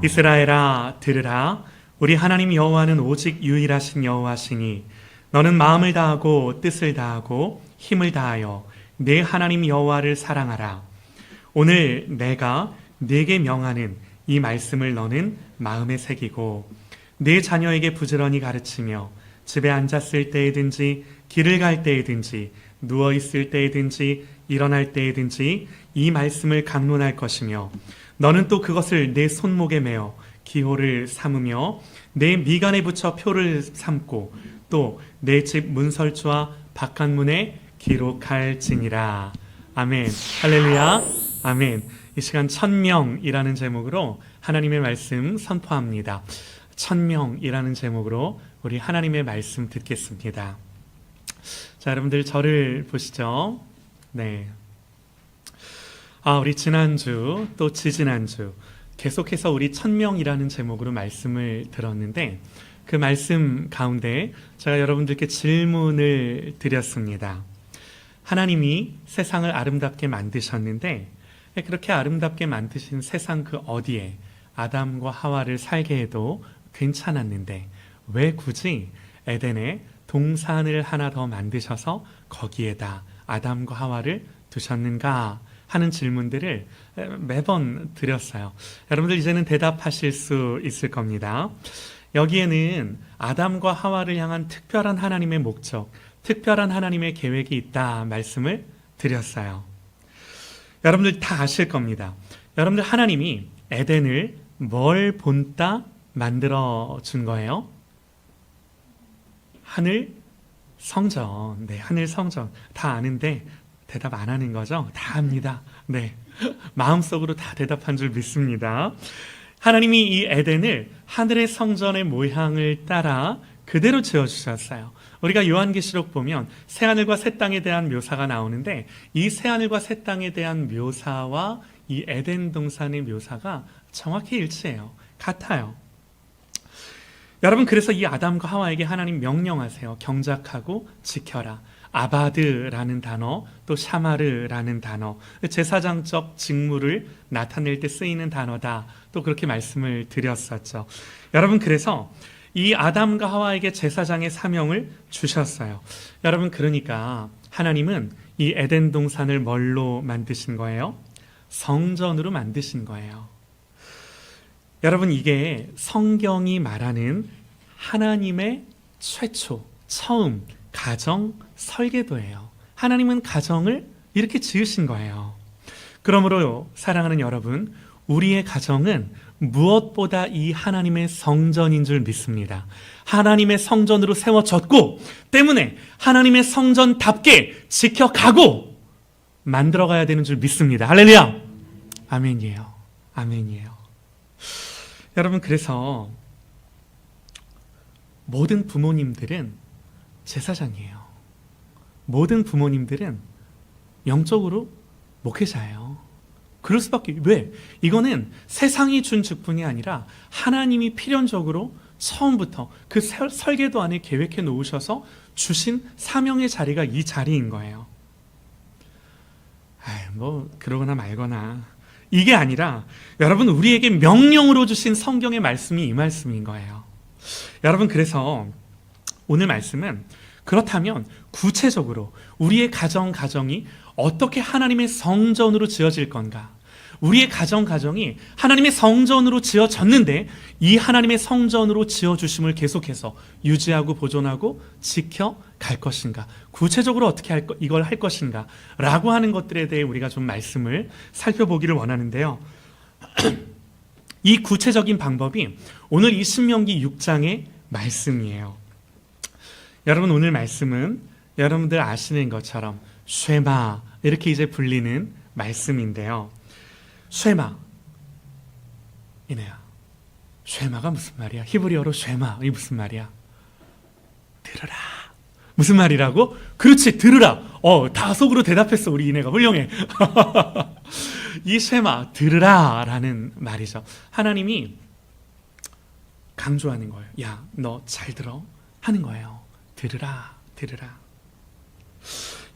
이스라엘아 들으라. 우리 하나님 여호와는 오직 유일하신 여호와시니 너는 마음을 다하고 뜻을 다하고 힘을 다하여 내 하나님 여호와를 사랑하라. 오늘 내가 네게 명하는 이 말씀을 너는 마음에 새기고 네 자녀에게 부지런히 가르치며 집에 앉았을 때에든지 길을 갈 때에든지 누워있을 때에든지 일어날 때에든지 이 말씀을 강론할 것이며 너는 또 그것을 내 손목에 매어 기호를 삼으며 내 미간에 붙여 표를 삼고 또 내 집 문설주와 바깥문에 기록할지니라. 아멘. 할렐루야. 아멘. 이 시간 천명이라는 제목으로 하나님의 말씀 선포합니다. 천명이라는 제목으로 우리 하나님의 말씀 듣겠습니다. 자, 여러분들 저를 보시죠. 네. 우리 지난주 또 지지난주 계속해서 우리 천명이라는 제목으로 말씀을 들었는데 그 말씀 가운데 제가 여러분들께 질문을 드렸습니다. 하나님이 세상을 아름답게 만드셨는데 그렇게 아름답게 만드신 세상 그 어디에 아담과 하와를 살게 해도 괜찮았는데 왜 굳이 에덴에 동산을 하나 더 만드셔서 거기에다 아담과 하와를 두셨는가 하는 질문들을 매번 드렸어요. 여러분들 이제는 대답하실 수 있을 겁니다. 여기에는 아담과 하와를 향한 특별한 하나님의 목적, 특별한 하나님의 계획이 있다 말씀을 드렸어요. 여러분들 다 아실 겁니다. 여러분들 하나님이 에덴을 뭘 본따 만들어 준 거예요? 하늘 성전. 네, 하늘 성전. 다 아는데 대답 안 하는 거죠? 다 압니다. 네. 마음속으로 다 대답한 줄 믿습니다. 하나님이 이 에덴을 하늘의 성전의 모양을 따라 그대로 지어주셨어요. 우리가 요한계시록 보면 새하늘과 새 땅에 대한 묘사가 나오는데 이 새하늘과 새 땅에 대한 묘사와 이 에덴 동산의 묘사가 정확히 일치해요. 같아요. 여러분, 그래서 이 아담과 하와에게 하나님 명령하세요. 경작하고 지켜라. 아바드라는 단어, 또 샤마르라는 단어, 제사장적 직무를 나타낼 때 쓰이는 단어다. 또 그렇게 말씀을 드렸었죠. 여러분, 그래서 이 아담과 하와에게 제사장의 사명을 주셨어요. 여러분, 그러니까 하나님은 이 에덴 동산을 뭘로 만드신 거예요? 성전으로 만드신 거예요. 여러분, 이게 성경이 말하는 하나님의 최초, 처음, 가정 설계도예요. 하나님은 가정을 이렇게 지으신 거예요. 그러므로 사랑하는 여러분, 우리의 가정은 무엇보다 이 하나님의 성전인 줄 믿습니다. 하나님의 성전으로 세워졌고 때문에 하나님의 성전답게 지켜가고 만들어가야 되는 줄 믿습니다. 할렐루야! 아멘이에요. 아멘이에요. 여러분, 그래서 모든 부모님들은 제사장이에요. 모든 부모님들은 영적으로 목회자예요. 그럴 수밖에. 왜? 이거는 세상이 준 직분이 아니라 하나님이 필연적으로 처음부터 그 설계도 안에 계획해 놓으셔서 주신 사명의 자리가 이 자리인 거예요. 뭐 그러거나 말거나 이게 아니라 여러분, 우리에게 명령으로 주신 성경의 말씀이 이 말씀인 거예요. 여러분, 그래서 오늘 말씀은 그렇다면 구체적으로 우리의 가정이 어떻게 하나님의 성전으로 지어질 건가? 우리의 가정이 하나님의 성전으로 지어졌는데 이 하나님의 성전으로 지어주심을 계속해서 유지하고 보존하고 지켜갈 것인가? 구체적으로 어떻게 이걸 할 것인가? 라고 하는 것들에 대해 우리가 좀 말씀을 살펴보기를 원하는데요. 이 구체적인 방법이 오늘 이 신명기 6장의 말씀이에요. 여러분, 오늘 말씀은 여러분들 아시는 것처럼 쉐마 이렇게 이제 불리는 말씀인데요. 쉐마, 이네야. 쉐마가 무슨 말이야? 히브리어로 쉐마, 이게 무슨 말이야? 들으라. 무슨 말이라고? 그렇지, 들으라. 다 속으로 대답했어, 우리 이네가. 훌륭해. 이 쉐마, 들으라 라는 말이죠. 하나님이 강조하는 거예요. 야, 너 잘 들어? 하는 거예요. 들으라.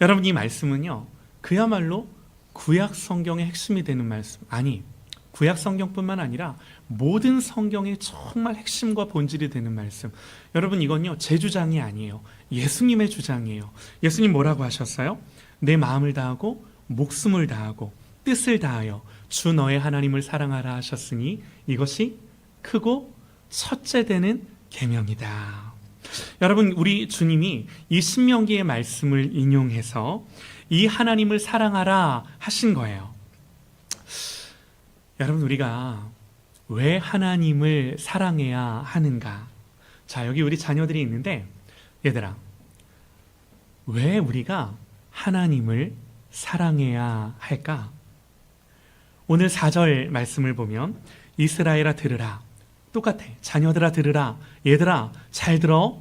여러분, 이 말씀은요, 그야말로 구약 성경의 핵심이 되는 말씀. 아니, 구약 성경뿐만 아니라 모든 성경의 정말 핵심과 본질이 되는 말씀. 여러분, 이건요 제 주장이 아니에요. 예수님의 주장이에요. 예수님 뭐라고 하셨어요? 내 마음을 다하고 목숨을 다하고 뜻을 다하여 주 너의 하나님을 사랑하라 하셨으니 이것이 크고 첫째 되는 계명이다. 여러분, 우리 주님이 이 신명기의 말씀을 인용해서 이 하나님을 사랑하라 하신 거예요. 여러분, 우리가 왜 하나님을 사랑해야 하는가? 자, 여기 우리 자녀들이 있는데, 얘들아, 왜 우리가 하나님을 사랑해야 할까? 오늘 4절 말씀을 보면 이스라엘아 들으라. 똑같아. 자녀들아 들으라. 얘들아 잘 들어.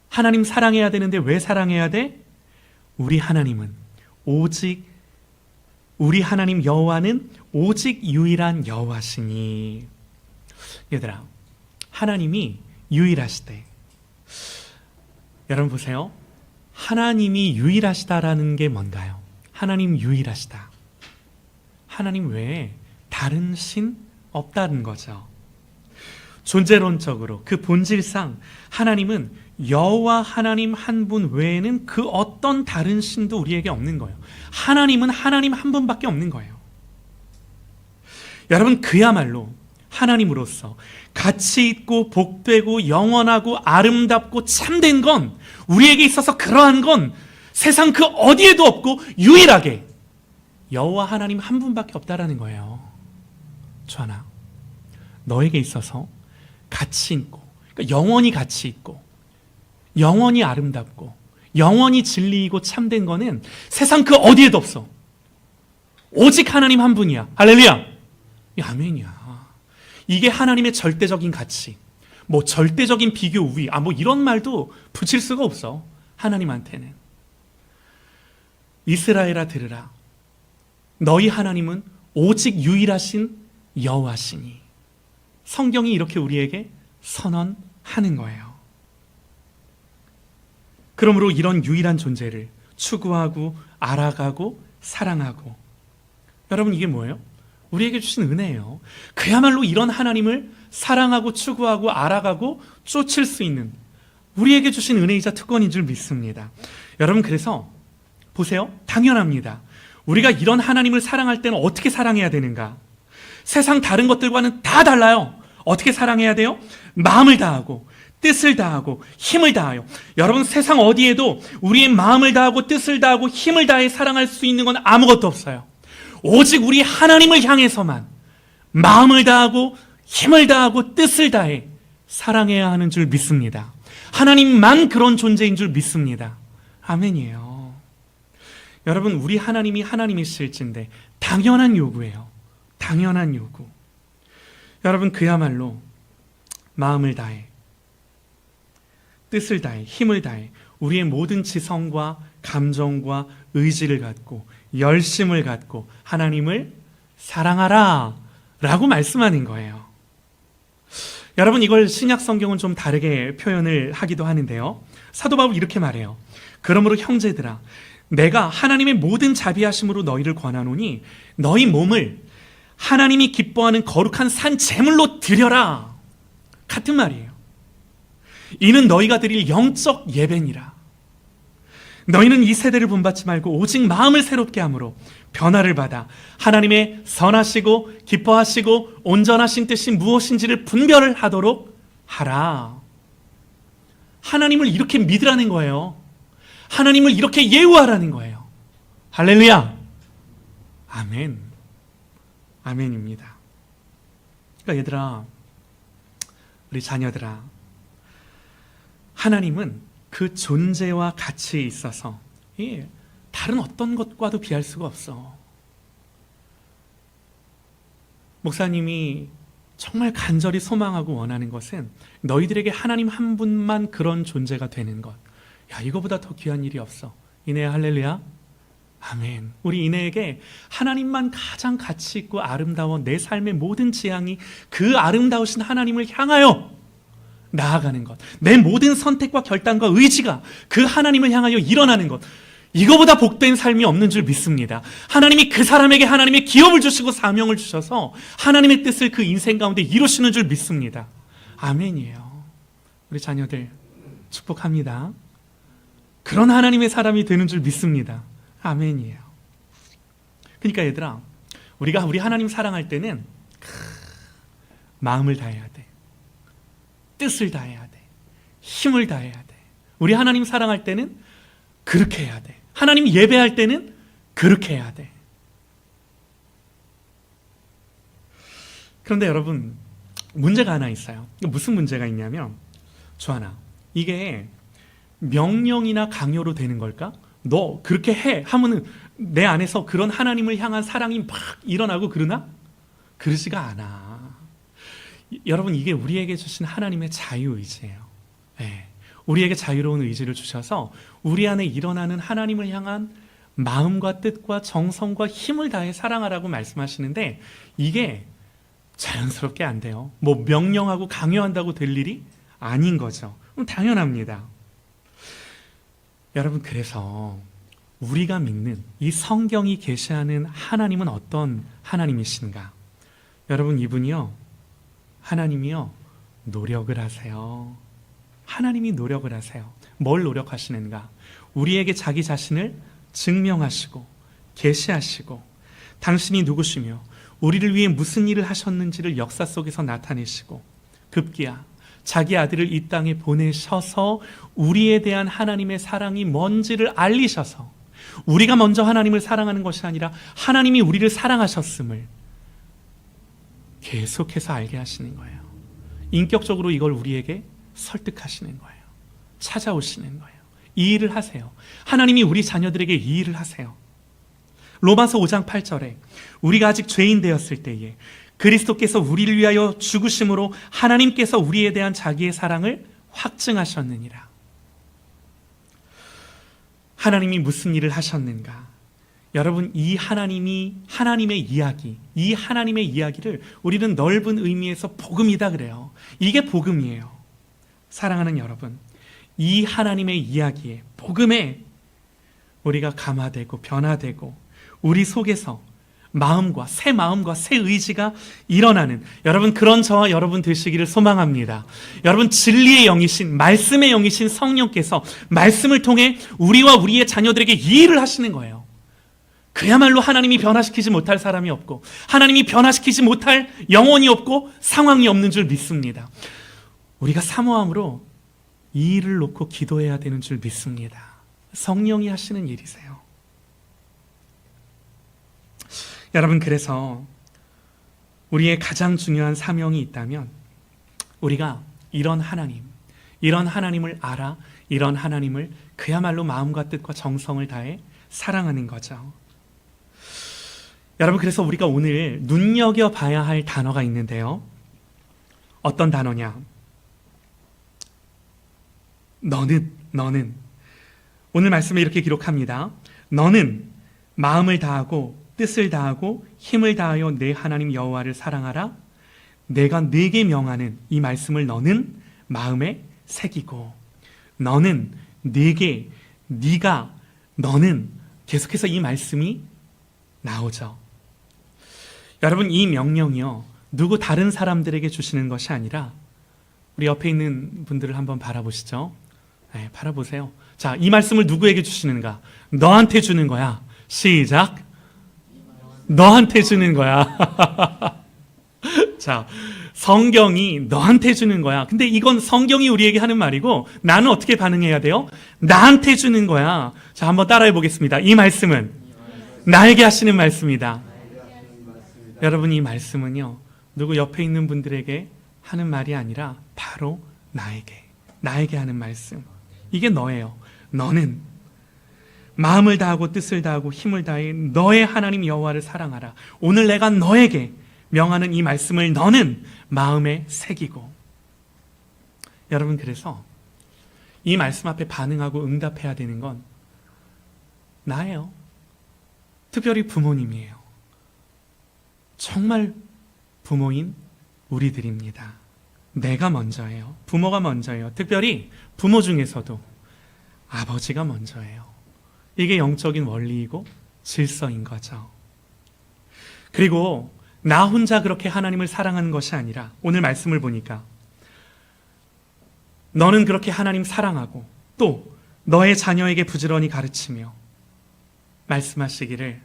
하나님 사랑해야 되는데 왜 사랑해야 돼? 우리 하나님은 오직, 우리 하나님 여호와는 오직 유일한 여호와시니. 얘들아, 하나님이 유일하시대. 여러분 보세요. 하나님이 유일하시다라는 게 뭔가요? 하나님 유일하시다. 하나님 외에 다른 신 없다는 거죠. 존재론적으로 그 본질상 하나님은 여호와 하나님 한 분 외에는 그 어떤 다른 신도 우리에게 없는 거예요. 하나님은 하나님 한 분밖에 없는 거예요. 여러분, 그야말로 하나님으로서 가치 있고 복되고 영원하고 아름답고 참된 건, 우리에게 있어서 그러한 건 세상 그 어디에도 없고 유일하게 여호와 하나님 한 분밖에 없다라는 거예요. 주하나, 너에게 있어서 가치 있고, 그러니까 영원히 가치 있고 영원히 아름답고 영원히 진리이고 참된 거는 세상 그 어디에도 없어. 오직 하나님 한 분이야. 할렐루야. 아멘이야. 이게 하나님의 절대적인 가치, 뭐 절대적인 비교 우위, 뭐 이런 말도 붙일 수가 없어. 하나님한테는. 이스라엘아 들으라. 너희 하나님은 오직 유일하신 여호와시니. 성경이 이렇게 우리에게 선언하는 거예요. 그러므로 이런 유일한 존재를 추구하고 알아가고 사랑하고, 여러분 이게 뭐예요? 우리에게 주신 은혜예요. 그야말로 이런 하나님을 사랑하고 추구하고 알아가고 쫓을 수 있는 우리에게 주신 은혜이자 특권인 줄 믿습니다. 여러분, 그래서 보세요. 당연합니다. 우리가 이런 하나님을 사랑할 때는 어떻게 사랑해야 되는가? 세상 다른 것들과는 다 달라요. 어떻게 사랑해야 돼요? 마음을 다하고 뜻을 다하고 힘을 다하여. 여러분, 세상 어디에도 우리의 마음을 다하고 뜻을 다하고 힘을 다해 사랑할 수 있는 건 아무것도 없어요. 오직 우리 하나님을 향해서만 마음을 다하고 힘을 다하고 뜻을 다해 사랑해야 하는 줄 믿습니다. 하나님만 그런 존재인 줄 믿습니다. 아멘이에요. 여러분, 우리 하나님이 하나님이실진데 당연한 요구예요. 당연한 요구. 여러분, 그야말로 마음을 다해 뜻을 다해 힘을 다해 우리의 모든 지성과 감정과 의지를 갖고 열심을 갖고 하나님을 사랑하라 라고 말씀하는 거예요. 여러분, 이걸 신약 성경은 좀 다르게 표현을 하기도 하는데요. 사도 바울 이렇게 말해요. 그러므로 형제들아, 내가 하나님의 모든 자비하심으로 너희를 권하노니 너희 몸을 하나님이 기뻐하는 거룩한 산 제물로 드려라. 같은 말이에요. 이는 너희가 드릴 영적 예배니라. 너희는 이 세대를 본받지 말고 오직 마음을 새롭게 함으로 변화를 받아 하나님의 선하시고 기뻐하시고 온전하신 뜻이 무엇인지를 분별을 하도록 하라. 하나님을 이렇게 믿으라는 거예요. 하나님을 이렇게 예우하라는 거예요. 할렐루야. 아멘. 아멘입니다. 그러니까 얘들아, 우리 자녀들아, 하나님은 그 존재와 가치에 있어서 다른 어떤 것과도 비할 수가 없어. 목사님이 정말 간절히 소망하고 원하는 것은 너희들에게 하나님 한 분만 그런 존재가 되는 것. 야, 이거보다 더 귀한 일이 없어. 이내야 할렐루야. 아멘. 우리 이내에게 하나님만 가장 가치 있고 아름다워 내 삶의 모든 지향이 그 아름다우신 하나님을 향하여 나아가는 것, 내 모든 선택과 결단과 의지가 그 하나님을 향하여 일어나는 것. 이거보다 복된 삶이 없는 줄 믿습니다. 하나님이 그 사람에게 하나님의 기업을 주시고 사명을 주셔서 하나님의 뜻을 그 인생 가운데 이루시는 줄 믿습니다. 아멘이에요. 우리 자녀들 축복합니다. 그런 하나님의 사람이 되는 줄 믿습니다. 아멘이에요. 그러니까 얘들아, 우리가 우리 하나님 사랑할 때는 마음을 다해야 돼. 뜻을 다해야 돼. 힘을 다해야 돼. 우리 하나님 사랑할 때는 그렇게 해야 돼. 하나님 예배할 때는 그렇게 해야 돼. 그런데 여러분, 문제가 하나 있어요. 무슨 문제가 있냐면, 주하나, 이게 명령이나 강요로 되는 걸까? 너 그렇게 해 하면은 내 안에서 그런 하나님을 향한 사랑이 막 일어나고 그러나? 그러지가 않아. 여러분, 이게 우리에게 주신 하나님의 자유의지예요. 네. 우리에게 자유로운 의지를 주셔서 우리 안에 일어나는 하나님을 향한 마음과 뜻과 정성과 힘을 다해 사랑하라고 말씀하시는데, 이게 자연스럽게 안 돼요. 뭐 명령하고 강요한다고 될 일이 아닌 거죠. 당연합니다. 여러분, 그래서 우리가 믿는 이 성경이 계시하는 하나님은 어떤 하나님이신가? 여러분, 이분이요, 하나님이요, 노력을 하세요. 하나님이 노력을 하세요. 뭘 노력하시는가? 우리에게 자기 자신을 증명하시고 계시하시고, 당신이 누구시며 우리를 위해 무슨 일을 하셨는지를 역사 속에서 나타내시고, 급기야 자기 아들을 이 땅에 보내셔서 우리에 대한 하나님의 사랑이 뭔지를 알리셔서, 우리가 먼저 하나님을 사랑하는 것이 아니라 하나님이 우리를 사랑하셨음을 계속해서 알게 하시는 거예요. 인격적으로 이걸 우리에게 설득하시는 거예요. 찾아오시는 거예요. 이 일을 하세요. 하나님이 우리 자녀들에게 이 일을 하세요. 로마서 5장 8절에 우리가 아직 죄인 되었을 때에 그리스도께서 우리를 위하여 죽으심으로 하나님께서 우리에 대한 자기의 사랑을 확증하셨느니라. 하나님이 무슨 일을 하셨는가? 여러분, 이 하나님의 이야기, 이 하나님의 이야기를 우리는 넓은 의미에서 복음이다 그래요. 이게 복음이에요. 사랑하는 여러분, 이 하나님의 이야기에, 복음에 우리가 감화되고 변화되고 우리 속에서 새 마음과 새 의지가 일어나는, 여러분, 그런 저와 여러분 되시기를 소망합니다. 여러분, 진리의 영이신, 말씀의 영이신 성령께서 말씀을 통해 우리와 우리의 자녀들에게 이 일을 하시는 거예요. 그야말로 하나님이 변화시키지 못할 사람이 없고 하나님이 변화시키지 못할 영혼이 없고 상황이 없는 줄 믿습니다. 우리가 사모함으로 이 일을 놓고 기도해야 되는 줄 믿습니다. 성령이 하시는 일이세요. 여러분, 그래서 우리의 가장 중요한 사명이 있다면 우리가 이런 하나님을 알아, 이런 하나님을 그야말로 마음과 뜻과 정성을 다해 사랑하는 거죠. 여러분, 그래서 우리가 오늘 눈여겨봐야 할 단어가 있는데요. 어떤 단어냐? 너는. 오늘 말씀에 이렇게 기록합니다. 너는 마음을 다하고 뜻을 다하고 힘을 다하여 내 하나님 여호와를 사랑하라. 내가 네게 명하는 이 말씀을 너는 마음에 새기고. 너는 네게, 네가, 너는, 계속해서 이 말씀이 나오죠. 여러분, 이 명령이요, 누구 다른 사람들에게 주시는 것이 아니라 우리 옆에 있는 분들을 한번 바라보시죠. 네, 바라보세요. 자, 이 말씀을 누구에게 주시는가? 너한테 주는 거야. 시작. 너한테 주는 거야. 자, 성경이 너한테 주는 거야. 근데 이건 성경이 우리에게 하는 말이고, 나는 어떻게 반응해야 돼요? 나한테 주는 거야. 자, 한번 따라해 보겠습니다. 이 말씀은 나에게 하시는 말씀이다. 여러분, 이 말씀은요, 누구 옆에 있는 분들에게 하는 말이 아니라 바로 나에게 하는 말씀. 이게 너예요. 너는 마음을 다하고 뜻을 다하고 힘을 다해 너의 하나님 여호와를 사랑하라. 오늘 내가 너에게 명하는 이 말씀을 너는 마음에 새기고. 여러분, 그래서 이 말씀 앞에 반응하고 응답해야 되는 건 나예요. 특별히 부모님이에요. 정말 부모인 우리들입니다. 내가 먼저예요. 부모가 먼저예요. 특별히 부모 중에서도 아버지가 먼저예요. 이게 영적인 원리이고 질서인 거죠. 그리고 나 혼자 그렇게 하나님을 사랑하는 것이 아니라 오늘 말씀을 보니까 너는 그렇게 하나님 사랑하고 또 너의 자녀에게 부지런히 가르치며 말씀하시기를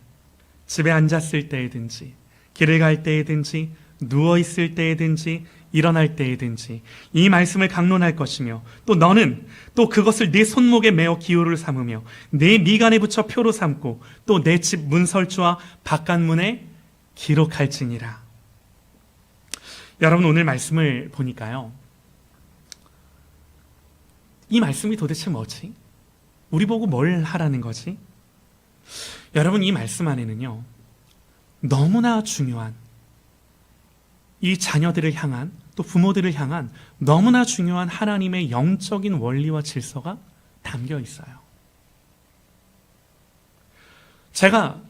집에 앉았을 때에든지 길을 갈 때에든지 누워있을 때에든지 일어날 때에든지 이 말씀을 강론할 것이며 또 너는 또 그것을 네 손목에 메어 기호를 삼으며 네 미간에 붙여 표로 삼고 또 내 집 문설주와 바깥문에 기록할지니라. 여러분 오늘 말씀을 보니까요, 이 말씀이 도대체 뭐지? 우리 보고 뭘 하라는 거지? 여러분 이 말씀 안에는요 너무나 중요한 이 자녀들을 향한 또 부모들을 향한 너무나 중요한 하나님의 영적인 원리와 질서가 담겨 있어요. 제가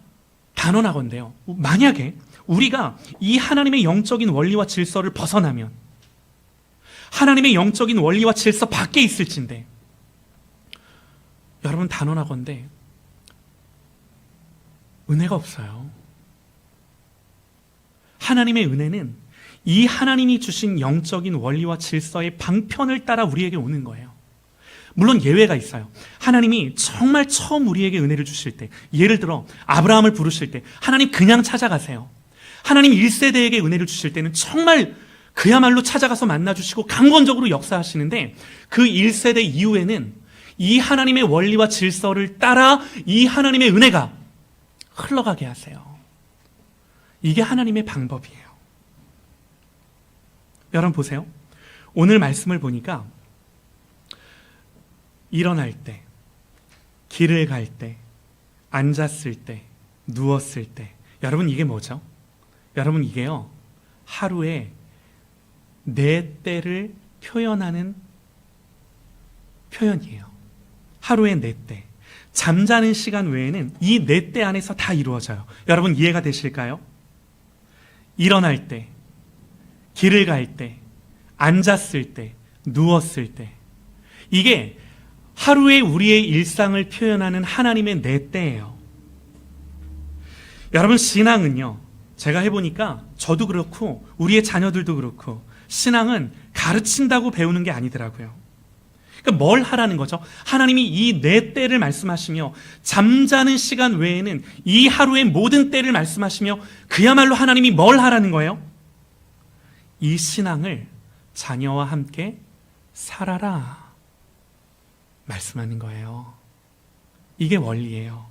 단언하건대요, 만약에 우리가 이 하나님의 영적인 원리와 질서를 벗어나면 하나님의 영적인 원리와 질서 밖에 있을진데, 여러분 단언하건대 은혜가 없어요. 하나님의 은혜는 이 하나님이 주신 영적인 원리와 질서의 방편을 따라 우리에게 오는 거예요. 물론 예외가 있어요. 하나님이 정말 처음 우리에게 은혜를 주실 때, 예를 들어 아브라함을 부르실 때 하나님 그냥 찾아가세요. 하나님 1세대에게 은혜를 주실 때는 정말 그야말로 찾아가서 만나주시고 강권적으로 역사하시는데, 그 1세대 이후에는 이 하나님의 원리와 질서를 따라 이 하나님의 은혜가 흘러가게 하세요. 이게 하나님의 방법이에요. 여러분 보세요. 오늘 말씀을 보니까 일어날 때, 길을 갈 때, 앉았을 때, 누웠을 때, 여러분 이게 뭐죠? 여러분 이게요 하루에 네 때를 표현하는 표현이에요. 하루에 네 때. 잠자는 시간 외에는 이 네 때 안에서 다 이루어져요. 여러분 이해가 되실까요? 일어날 때, 길을 갈 때, 앉았을 때, 누웠을 때, 이게 하루에 우리의 일상을 표현하는 하나님의 네 때예요. 여러분 신앙은요, 제가 해보니까 저도 그렇고 우리의 자녀들도 그렇고 신앙은 가르친다고 배우는 게 아니더라고요. 그러니까 뭘 하라는 거죠? 하나님이 이 네 때를 말씀하시며 잠자는 시간 외에는 이 하루의 모든 때를 말씀하시며 그야말로 하나님이 뭘 하라는 거예요? 이 신앙을 자녀와 함께 살아라 말씀하는 거예요. 이게 원리예요.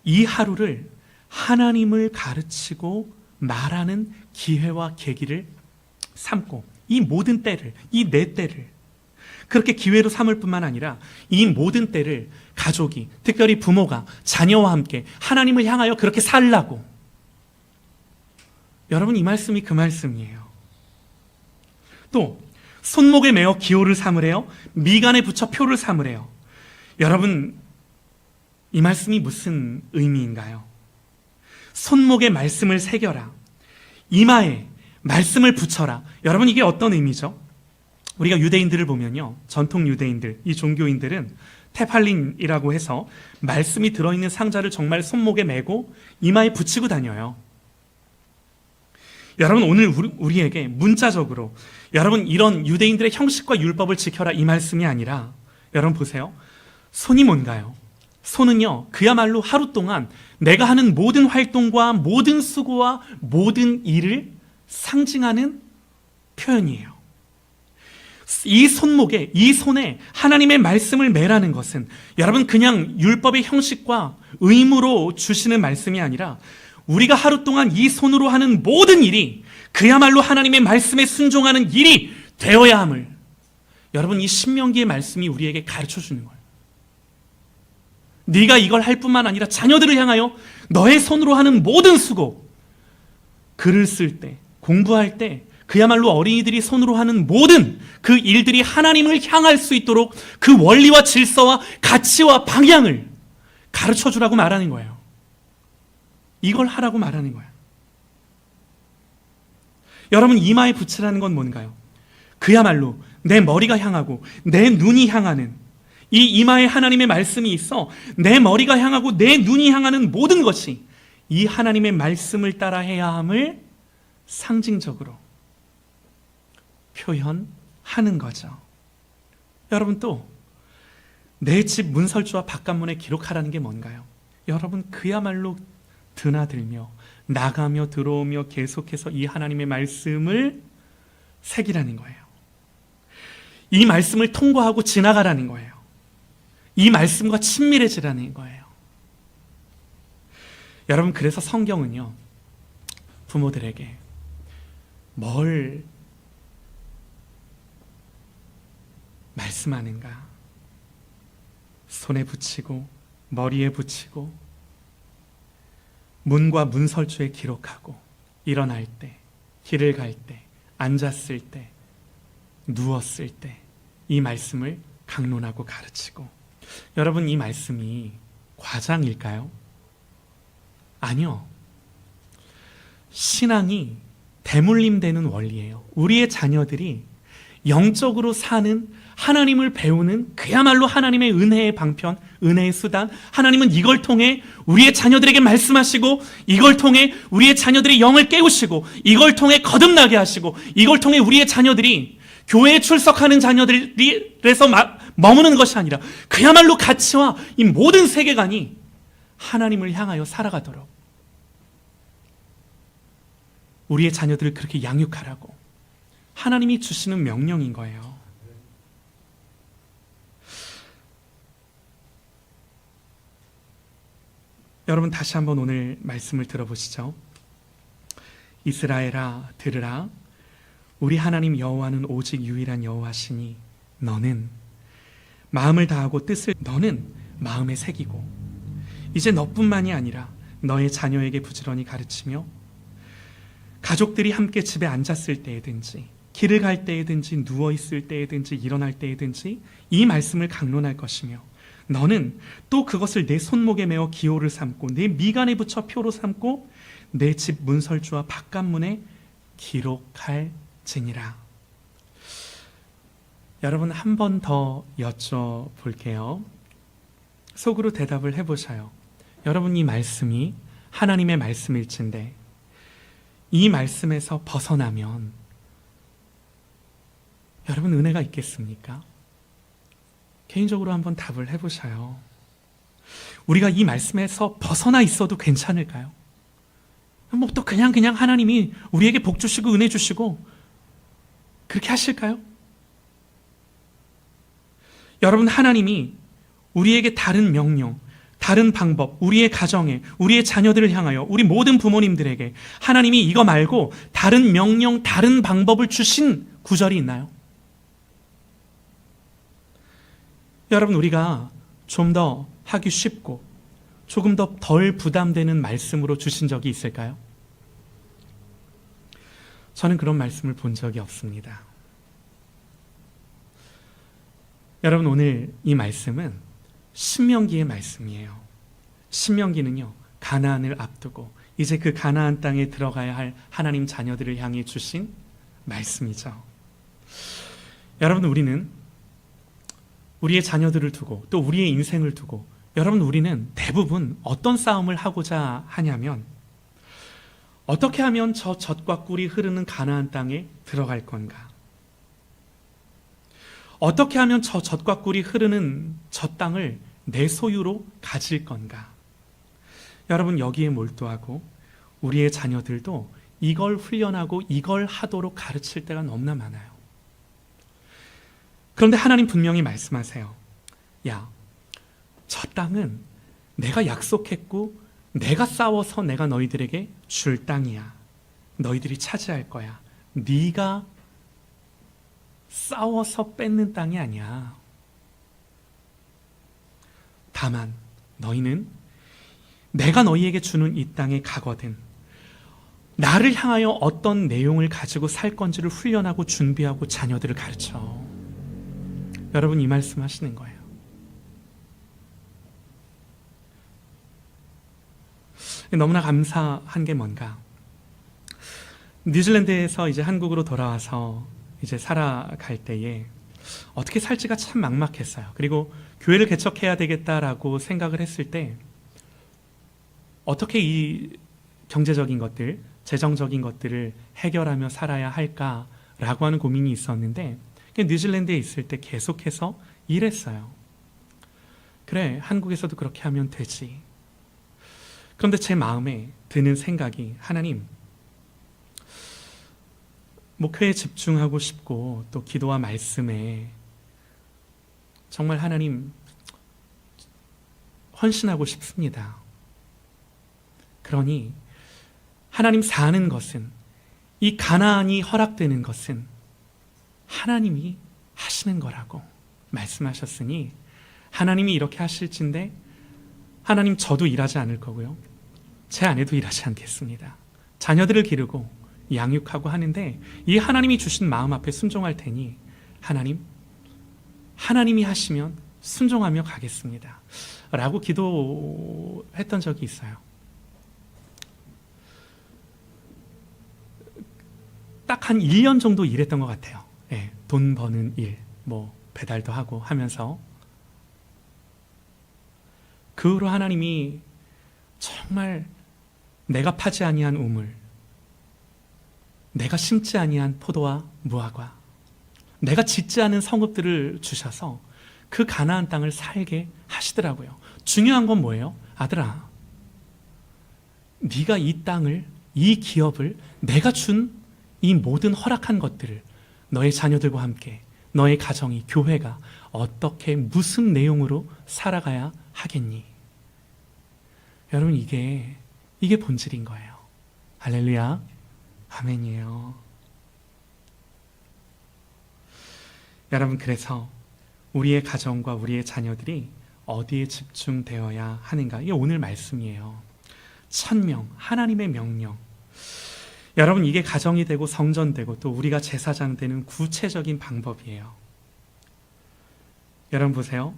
이 하루를 하나님을 가르치고 말하는 기회와 계기를 삼고 이 모든 때를, 이 네 때를 그렇게 기회로 삼을 뿐만 아니라 이 모든 때를 가족이, 특별히 부모가 자녀와 함께 하나님을 향하여 그렇게 살라고. 여러분 이 말씀이 그 말씀이에요. 또 손목에 메어 기호를 삼으래요. 미간에 붙여 표를 삼으래요. 여러분 이 말씀이 무슨 의미인가요? 손목에 말씀을 새겨라, 이마에 말씀을 붙여라. 여러분 이게 어떤 의미죠? 우리가 유대인들을 보면요, 전통 유대인들, 이 종교인들은 테팔린이라고 해서 말씀이 들어있는 상자를 정말 손목에 메고 이마에 붙이고 다녀요. 여러분 오늘 우리에게 문자적으로 여러분 이런 유대인들의 형식과 율법을 지켜라 이 말씀이 아니라, 여러분 보세요. 손이 뭔가요? 손은요 그야말로 하루 동안 내가 하는 모든 활동과 모든 수고와 모든 일을 상징하는 표현이에요. 이 손목에, 이 손에 하나님의 말씀을 매라는 것은 여러분 그냥 율법의 형식과 의무로 주시는 말씀이 아니라 우리가 하루 동안 이 손으로 하는 모든 일이 그야말로 하나님의 말씀에 순종하는 일이 되어야 함을, 여러분 이 신명기의 말씀이 우리에게 가르쳐주는 거예요. 네가 이걸 할 뿐만 아니라 자녀들을 향하여 너의 손으로 하는 모든 수고, 글을 쓸 때, 공부할 때, 그야말로 어린이들이 손으로 하는 모든 그 일들이 하나님을 향할 수 있도록 그 원리와 질서와 가치와 방향을 가르쳐주라고 말하는 거예요. 이걸 하라고 말하는 거예요. 여러분 이마에 붙이라는 건 뭔가요? 그야말로 내 머리가 향하고 내 눈이 향하는 이 이마에 하나님의 말씀이 있어 내 머리가 향하고 내 눈이 향하는 모든 것이 이 하나님의 말씀을 따라 해야 함을 상징적으로 표현하는 거죠. 여러분, 또 내 집 문설주와 바깥문에 기록하라는 게 뭔가요? 여러분, 그야말로 드나들며 나가며 들어오며 계속해서 이 하나님의 말씀을 새기라는 거예요. 이 말씀을 통과하고 지나가라는 거예요. 이 말씀과 친밀해지라는 거예요. 여러분, 그래서 성경은요, 부모들에게 뭘 말씀하는가? 손에 붙이고 머리에 붙이고 문과 문설주에 기록하고 일어날 때, 길을 갈 때, 앉았을 때, 누웠을 때 이 말씀을 강론하고 가르치고. 여러분, 이 말씀이 과장일까요? 아니요. 신앙이 대물림되는 원리예요. 우리의 자녀들이 영적으로 사는, 하나님을 배우는 그야말로 하나님의 은혜의 방편, 은혜의 수단. 하나님은 이걸 통해 우리의 자녀들에게 말씀하시고, 이걸 통해 우리의 자녀들의 영을 깨우시고, 이걸 통해 거듭나게 하시고, 이걸 통해 우리의 자녀들이 교회에 출석하는 자녀들에서 머무는 것이 아니라 그야말로 가치와 이 모든 세계관이 하나님을 향하여 살아가도록 우리의 자녀들을 그렇게 양육하라고 하나님이 주시는 명령인 거예요. 여러분, 다시 한번 오늘 말씀을 들어보시죠. 이스라엘아, 들으라. 우리 하나님 여호와는 오직 유일한 여호와시니 너는 마음을 다하고 뜻을 너는 마음에 새기고 이제 너뿐만이 아니라 너의 자녀에게 부지런히 가르치며 가족들이 함께 집에 앉았을 때에든지 길을 갈 때에든지 누워있을 때에든지 일어날 때에든지 이 말씀을 강론할 것이며 너는 또 그것을 내 손목에 메어 기호를 삼고 내 미간에 붙여 표로 삼고 내 집 문설주와 바깥문에 기록할지니라. 여러분, 한 번 더 여쭤볼게요. 속으로 대답을 해보셔요. 여러분, 이 말씀이 하나님의 말씀일진데 이 말씀에서 벗어나면 여러분, 은혜가 있겠습니까? 개인적으로 한번 답을 해보셔요. 우리가 이 말씀에서 벗어나 있어도 괜찮을까요? 뭐 또 그냥 하나님이 우리에게 복 주시고 은혜 주시고 그렇게 하실까요? 여러분, 하나님이 우리에게 다른 명령, 다른 방법, 우리의 가정에, 우리의 자녀들을 향하여, 우리 모든 부모님들에게 하나님이 이거 말고 다른 명령, 다른 방법을 주신 구절이 있나요? 여러분, 우리가 좀 더 하기 쉽고 조금 더 덜 부담되는 말씀으로 주신 적이 있을까요? 저는 그런 말씀을 본 적이 없습니다. 여러분, 오늘 이 말씀은 신명기의 말씀이에요. 신명기는요, 가나안을 앞두고 이제 그 가나안 땅에 들어가야 할 하나님 자녀들을 향해 주신 말씀이죠. 여러분, 우리는 우리의 자녀들을 두고 또 우리의 인생을 두고 여러분, 우리는 대부분 어떤 싸움을 하고자 하냐면 어떻게 하면 저 젖과 꿀이 흐르는 가나안 땅에 들어갈 건가? 어떻게 하면 저 젖과 꿀이 흐르는 저 땅을 내 소유로 가질 건가? 여러분, 여기에 몰두하고 우리의 자녀들도 이걸 훈련하고 이걸 하도록 가르칠 때가 너무나 많아요. 그런데 하나님 분명히 말씀하세요. 야, 저 땅은 내가 약속했고 내가 싸워서 내가 너희들에게 줄 땅이야. 너희들이 차지할 거야. 네가 싸워서 뺏는 땅이 아니야. 다만 너희는 내가 너희에게 주는 이 땅에 가거든 나를 향하여 어떤 내용을 가지고 살 건지를 훈련하고 준비하고 자녀들을 가르쳐. 여러분, 이 말씀 하시는 거예요. 너무나 감사한 게 뭔가, 뉴질랜드에서 이제 한국으로 돌아와서 이제 살아갈 때에 어떻게 살지가 참 막막했어요. 그리고 교회를 개척해야 되겠다라고 생각을 했을 때 어떻게 이 경제적인 것들, 재정적인 것들을 해결하며 살아야 할까라고 하는 고민이 있었는데 뉴질랜드에 있을 때 계속해서 일했어요. 그래, 한국에서도 그렇게 하면 되지. 그런데 제 마음에 드는 생각이, 하나님, 목회에 집중하고 싶고 또 기도와 말씀에 정말 하나님 헌신하고 싶습니다. 그러니 하나님 사는 것은, 이 가나안이 허락되는 것은 하나님이 하시는 거라고 말씀하셨으니 하나님이 이렇게 하실진데 하나님, 저도 일하지 않을 거고요, 제 아내도 일하지 않겠습니다. 자녀들을 기르고 양육하고 하는데 이 하나님이 주신 마음 앞에 순종할 테니 하나님이 하시면 순종하며 가겠습니다 라고 기도했던 적이 있어요. 딱 한 1년 정도 일했던 것 같아요. 예, 돈 버는 일, 배달도 하고 하면서 그 후로 하나님이 정말 내가 파지 아니한 우물, 내가 심지 아니한 포도와 무화과, 내가 짓지 않은 성읍들을 주셔서 그 가나안 땅을 살게 하시더라고요. 중요한 건 뭐예요? 아들아, 네가 이 땅을, 이 기업을, 내가 준 이 모든 허락한 것들을 너의 자녀들과 함께, 너의 가정이, 교회가 어떻게, 무슨 내용으로 살아가야 하겠니? 여러분, 이게 본질인 거예요. 할렐루야, 아멘이에요. 여러분, 그래서 우리의 가정과 우리의 자녀들이 어디에 집중되어야 하는가? 이게 오늘 말씀이에요. 천명, 하나님의 명령. 여러분, 이게 가정이 되고 성전되고 또 우리가 제사장 되는 구체적인 방법이에요. 여러분 보세요.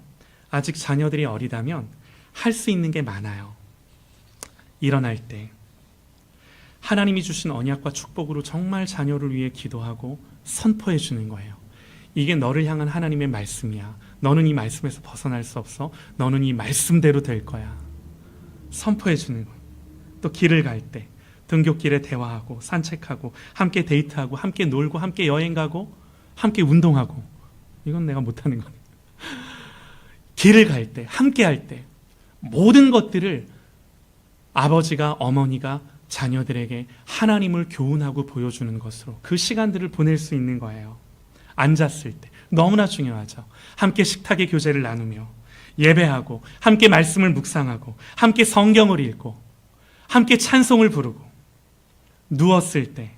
아직 자녀들이 어리다면 할 수 있는 게 많아요. 일어날 때 하나님이 주신 언약과 축복으로 정말 자녀를 위해 기도하고 선포해 주는 거예요. 이게 너를 향한 하나님의 말씀이야. 너는 이 말씀에서 벗어날 수 없어. 너는 이 말씀대로 될 거야. 선포해 주는 거예요. 또 길을 갈 때 등굣길에 대화하고 산책하고 함께 데이트하고 함께 놀고 함께 여행 가고 함께 운동하고, 이건 내가 못하는 거네. 길을 갈 때, 함께 할 때 모든 것들을 아버지가, 어머니가 자녀들에게 하나님을 교훈하고 보여주는 것으로 그 시간들을 보낼 수 있는 거예요. 앉았을 때 너무나 중요하죠. 함께 식탁의 교제를 나누며 예배하고 함께 말씀을 묵상하고 함께 성경을 읽고 함께 찬송을 부르고, 누웠을 때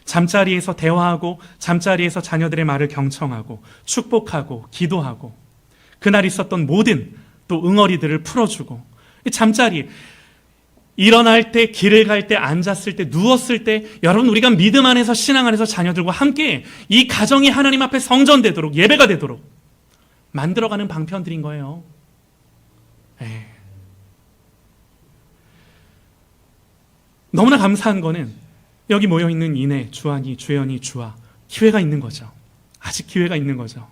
잠자리에서 대화하고 잠자리에서 자녀들의 말을 경청하고 축복하고 기도하고 그날 있었던 모든 또 응어리들을 풀어주고, 잠자리, 일어날 때, 길을 갈 때, 앉았을 때, 누웠을 때, 여러분, 우리가 믿음 안에서, 신앙 안에서 자녀들과 함께 이 가정이 하나님 앞에 성전되도록, 예배가 되도록 만들어가는 방편들인 거예요. 너무나 감사한 거는 여기 모여있는 이내, 주한이, 주연이, 주아, 기회가 있는 거죠. 아직 기회가 있는 거죠.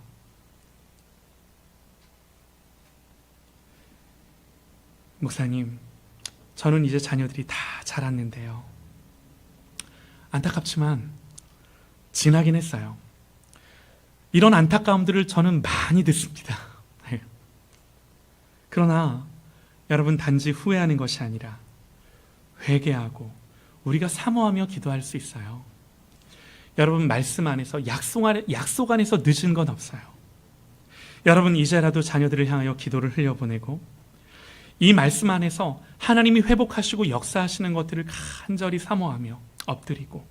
목사님, 저는 이제 자녀들이 다 자랐는데요, 안타깝지만 지나긴 했어요. 이런 안타까움들을 저는 많이 듣습니다. 그러나 여러분, 단지 후회하는 것이 아니라 회개하고 우리가 사모하며 기도할 수 있어요. 여러분, 말씀 안에서, 약속 안에서 늦은 건 없어요. 여러분, 이제라도 자녀들을 향하여 기도를 흘려보내고 이 말씀 안에서 하나님이 회복하시고 역사하시는 것들을 간절히 사모하며 엎드리고,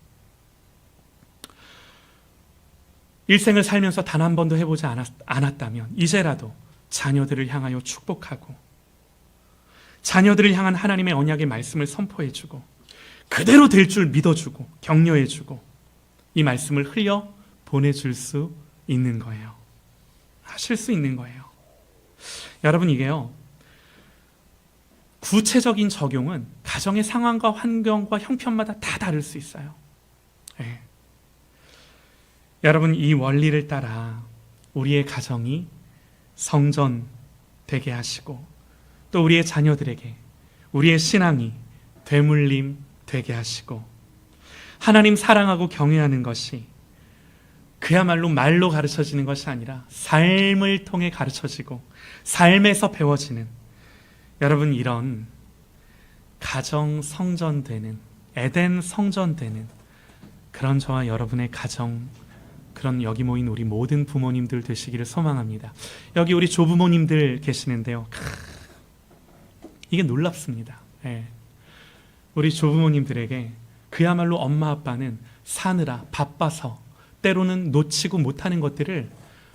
일생을 살면서 단 한 번도 해보지 않았다면 이제라도 자녀들을 향하여 축복하고 자녀들을 향한 하나님의 언약의 말씀을 선포해주고 그대로 될 줄 믿어주고 격려해주고 이 말씀을 흘려 보내줄 수 있는 거예요. 하실 수 있는 거예요. 여러분, 이게요, 구체적인 적용은 가정의 상황과 환경과 형편마다 다 다를 수 있어요. 여러분, 이 원리를 따라 우리의 가정이 성전 되게 하시고 또 우리의 자녀들에게 우리의 신앙이 되물림 되게 하시고 하나님 사랑하고 경외하는 것이 그야말로 말로 가르쳐지는 것이 아니라 삶을 통해 가르쳐지고 삶에서 배워지는 여러분 이런 가정 성전되는 에덴 성전되는 그런 저와 여러분의 가정 그런 여기 모인 우리 모든 부모님들 되시기를 소망합니다. 여기 우리 조부모님들 계시는데요. 이게 놀랍습니다. 예. 우리 조부모님들에게 그야말로 엄마 아빠는 사느라 바빠서 때로는 놓치고 못하는 것들을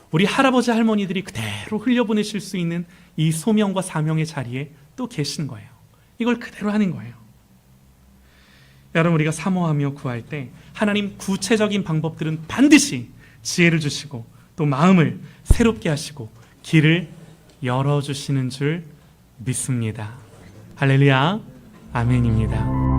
우리 할아버지 할머니들이 그대로 흘려보내실 수 있는 이 소명과 사명의 자리에 또 계신 거예요. 이걸 그대로 하는 거예요. 여러분 우리가 사모하며 구할 때 하나님 구체적인 방법들은 반드시 지혜를 주시고 또 마음을 새롭게 하시고 길을 열어주시는 줄 믿습니다. 할렐루야 아멘입니다.